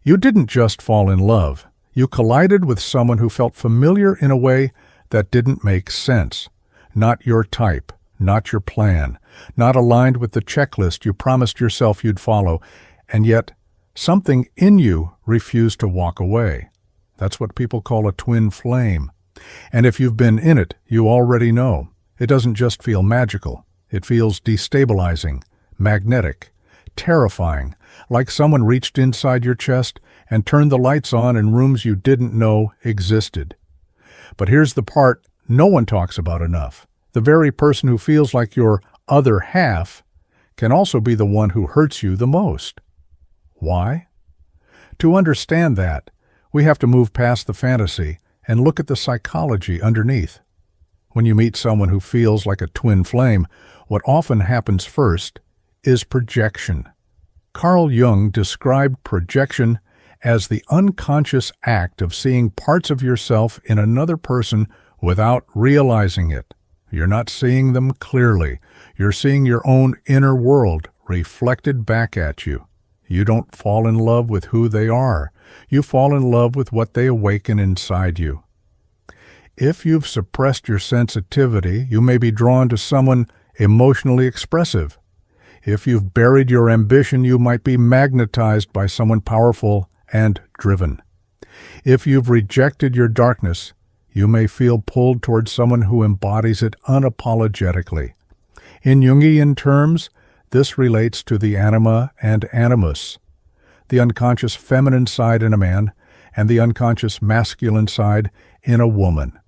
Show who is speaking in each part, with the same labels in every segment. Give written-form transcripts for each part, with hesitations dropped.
Speaker 1: You didn't just fall in love. You collided with someone who felt familiar in a way that didn't make sense. Not your type, not your plan, not aligned with the checklist you promised yourself you'd follow, and yet something in you refused to walk away. That's what people call a twin flame. And if you've been in it, you already know. It doesn't just feel magical. It feels destabilizing, magnetic, terrifying, like someone reached inside your chest and turned the lights on in rooms you didn't know existed. But here's the part no one talks about enough. The very person who feels like your other half can also be the one who hurts you the most. Why? To understand that, we have to move past the fantasy and look at the psychology underneath. When you meet someone who feels like a twin flame, what often happens first is projection. Carl Jung described projection as the unconscious act of seeing parts of yourself in another person without realizing it. You're not seeing them clearly. You're seeing your own inner world reflected back at you. You don't fall in love with who they are. You fall in love with what they awaken inside you. If you've suppressed your sensitivity, you may be drawn to someone emotionally expressive. If you've buried your ambition, you might be magnetized by someone powerful and driven. If you've rejected your darkness, you may feel pulled towards someone who embodies it unapologetically. In Jungian terms, this relates to the anima and animus, the unconscious feminine side in a man and the unconscious masculine side in a woman.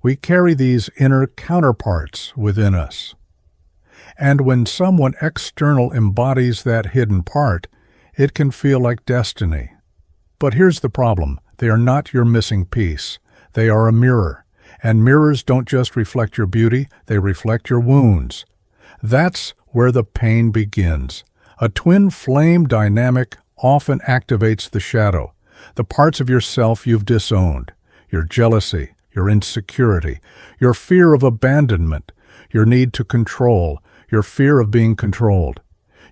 Speaker 1: We carry these inner counterparts within us. And when someone external embodies that hidden part, it can feel like destiny. But here's the problem. They are not your missing piece. They are a mirror. And mirrors don't just reflect your beauty, they reflect your wounds. That's where the pain begins. A twin flame dynamic often activates the shadow, the parts of yourself you've disowned, your jealousy, your insecurity, your fear of abandonment, your need to control, your fear of being controlled.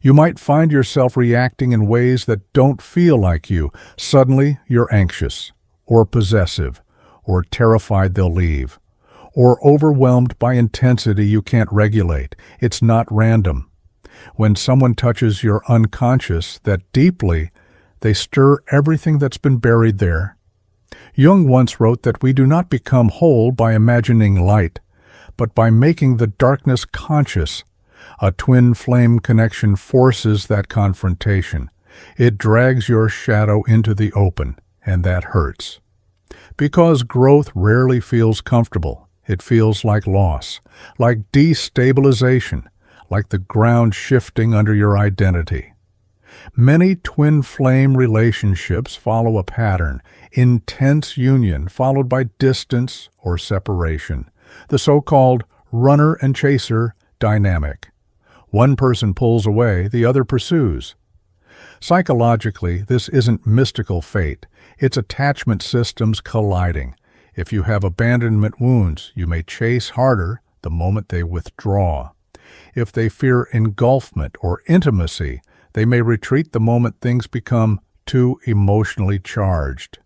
Speaker 1: You might find yourself reacting in ways that don't feel like you. Suddenly, you're anxious, or possessive, or terrified they'll leave, or overwhelmed by intensity you can't regulate. It's not random. When someone touches your unconscious that deeply, they stir everything that's been buried there. Jung once wrote that we do not become whole by imagining light, but by making the darkness conscious. A twin flame connection forces that confrontation. It drags your shadow into the open, and that hurts. Because growth rarely feels comfortable. It feels like loss, like destabilization, like the ground shifting under your identity. Many twin flame relationships follow a pattern: intense union followed by distance or separation, the so-called runner and chaser dynamic. One person pulls away, the other pursues. Psychologically, this isn't mystical fate. It's attachment systems colliding. If you have abandonment wounds, you may chase harder the moment they withdraw. If they fear engulfment or intimacy, they may retreat the moment things become too emotionally charged.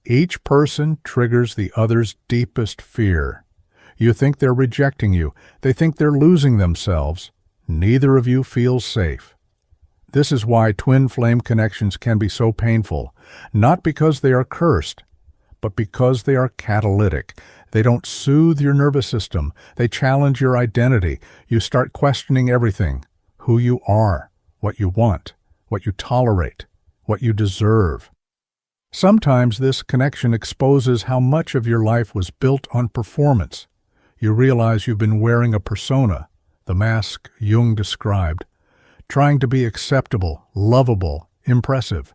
Speaker 1: Each person triggers the other's deepest fear. You think they're rejecting you. They think they're losing themselves. Neither of you feels safe. This is why twin flame connections can be so painful, not because they are cursed, but because they are catalytic. They don't soothe your nervous system. They challenge your identity. You start questioning everything: who you are, what you want, what you tolerate, what you deserve. Sometimes this connection exposes how much of your life was built on performance. You realize you've been wearing a persona, the mask Jung described, trying to be acceptable, lovable, impressive.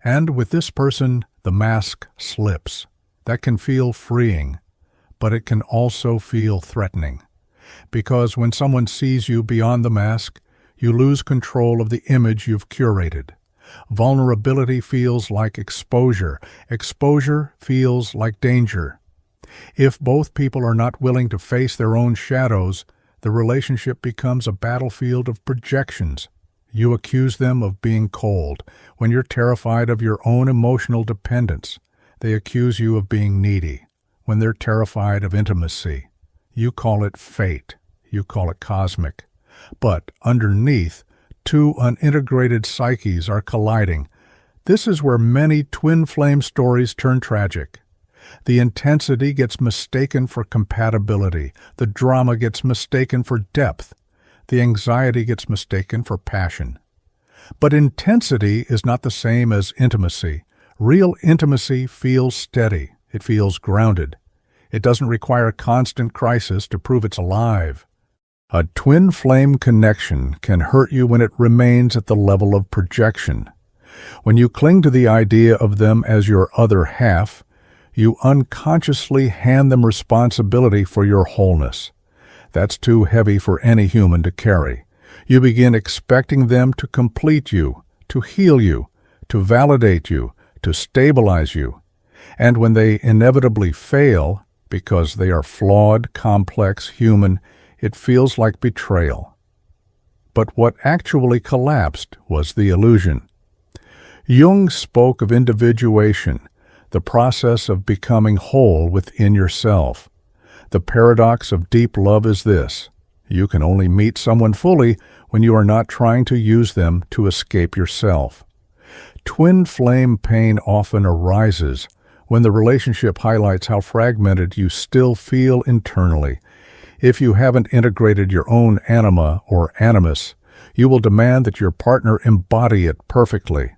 Speaker 1: And with this person, the mask slips. That can feel freeing, but it can also feel threatening. Because when someone sees you beyond the mask, you lose control of the image you've curated. Vulnerability feels like exposure. Exposure feels like danger. If both people are not willing to face their own shadows, the relationship becomes a battlefield of projections. You accuse them of being cold when you're terrified of your own emotional dependence. They accuse you of being needy when they're terrified of intimacy. You call it fate. You call it cosmic. But underneath, two unintegrated psyches are colliding. This is where many twin flame stories turn tragic. The intensity gets mistaken for compatibility. The drama gets mistaken for depth. The anxiety gets mistaken for passion. But intensity is not the same as intimacy. Real intimacy feels steady. It feels grounded. It doesn't require constant crisis to prove it's alive. A twin flame connection can hurt you when it remains at the level of projection. When you cling to the idea of them as your other half, you unconsciously hand them responsibility for your wholeness. That's too heavy for any human to carry. You begin expecting them to complete you, to heal you, to validate you, to stabilize you. And when they inevitably fail, because they are flawed, complex, human, it feels like betrayal. But what actually collapsed was the illusion. Jung spoke of individuation, the process of becoming whole within yourself. The paradox of deep love is this: you can only meet someone fully when you are not trying to use them to escape yourself. Twin flame pain often arises when the relationship highlights how fragmented you still feel internally. If you haven't integrated your own anima or animus, you will demand that your partner embody it perfectly.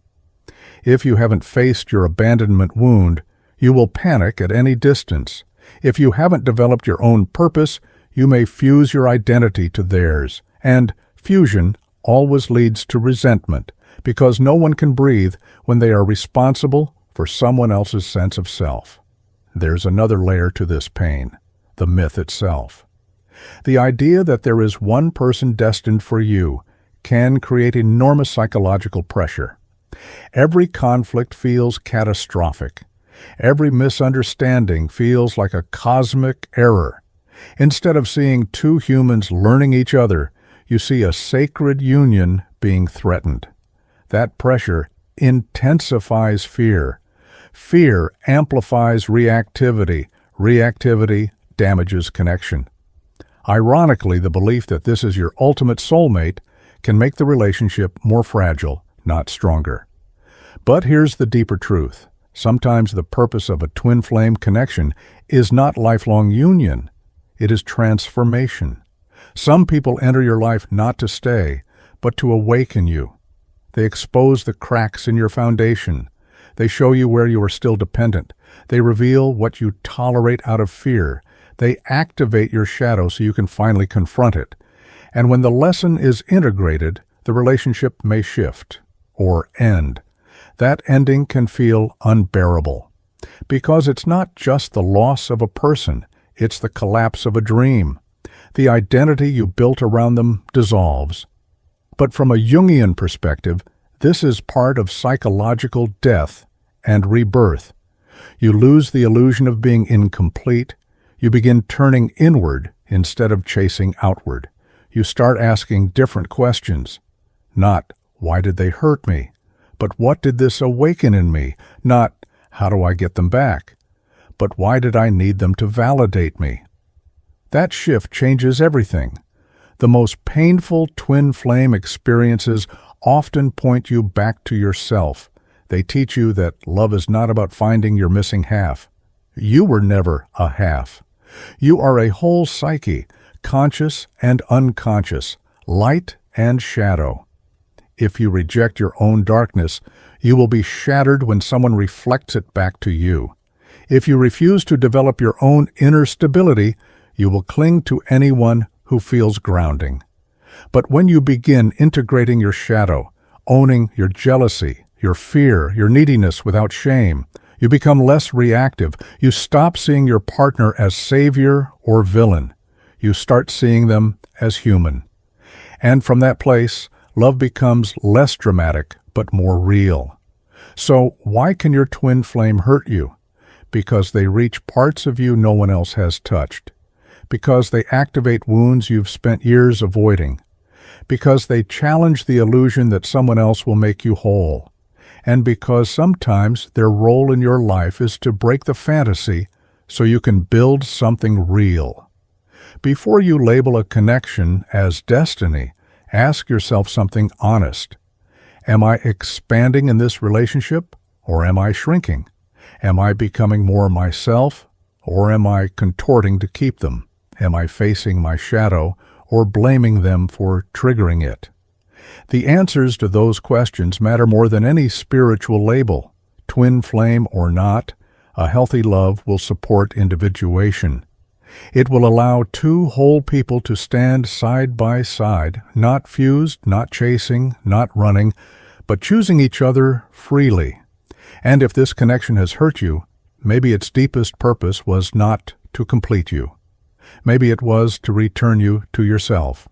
Speaker 1: If you haven't faced your abandonment wound, you will panic at any distance. If you haven't developed your own purpose, you may fuse your identity to theirs. And fusion always leads to resentment, because no one can breathe when they are responsible for someone else's sense of self. There's another layer to this pain: the myth itself. The idea that there is one person destined for you can create enormous psychological pressure. Every conflict feels catastrophic. Every misunderstanding feels like a cosmic error. Instead of seeing two humans learning each other, you see a sacred union being threatened. That pressure intensifies fear. Fear amplifies reactivity. Reactivity damages connection. Ironically, the belief that this is your ultimate soulmate can make the relationship more fragile, not stronger. But here's the deeper truth. Sometimes the purpose of a twin flame connection is not lifelong union. It is transformation. Some people enter your life not to stay, but to awaken you. They expose the cracks in your foundation. They show you where you are still dependent. They reveal what you tolerate out of fear. They activate your shadow so you can finally confront it. And when the lesson is integrated, the relationship may shift or end. That ending can feel unbearable, because it's not just the loss of a person, it's the collapse of a dream. The identity you built around them dissolves. But from a Jungian perspective, this is part of psychological death and rebirth. You lose the illusion of being incomplete. You begin turning inward instead of chasing outward. You start asking different questions. Not, why did they hurt me? But what did this awaken in me? Not, how do I get them back? But why did I need them to validate me? That shift changes everything. The most painful twin flame experiences often point you back to yourself. They teach you that love is not about finding your missing half. You were never a half. You are a whole psyche, conscious and unconscious, light and shadow. If you reject your own darkness, you will be shattered when someone reflects it back to you. If you refuse to develop your own inner stability, you will cling to anyone who feels grounding. But when you begin integrating your shadow, owning your jealousy, your fear, your neediness without shame, you become less reactive. You stop seeing your partner as savior or villain. You start seeing them as human. And from that place, love becomes less dramatic, but more real. So why can your twin flame hurt you? Because they reach parts of you no one else has touched. Because they activate wounds you've spent years avoiding. because they challenge the illusion that someone else will make you whole, and because sometimes their role in your life is to break the fantasy so you can build something real. Before you label a connection as destiny, ask yourself something honest. Am I expanding in this relationship, or am I shrinking? Am I becoming more myself, or am I contorting to keep them? Am I facing my shadow, or blaming them for triggering it? The answers to those questions matter more than any spiritual label. Twin flame or not, a healthy love will support individuation. It will allow two whole people to stand side by side, not fused, not chasing, not running, but choosing each other freely. And if this connection has hurt you, maybe its deepest purpose was not to complete you. Maybe it was to return you to yourself.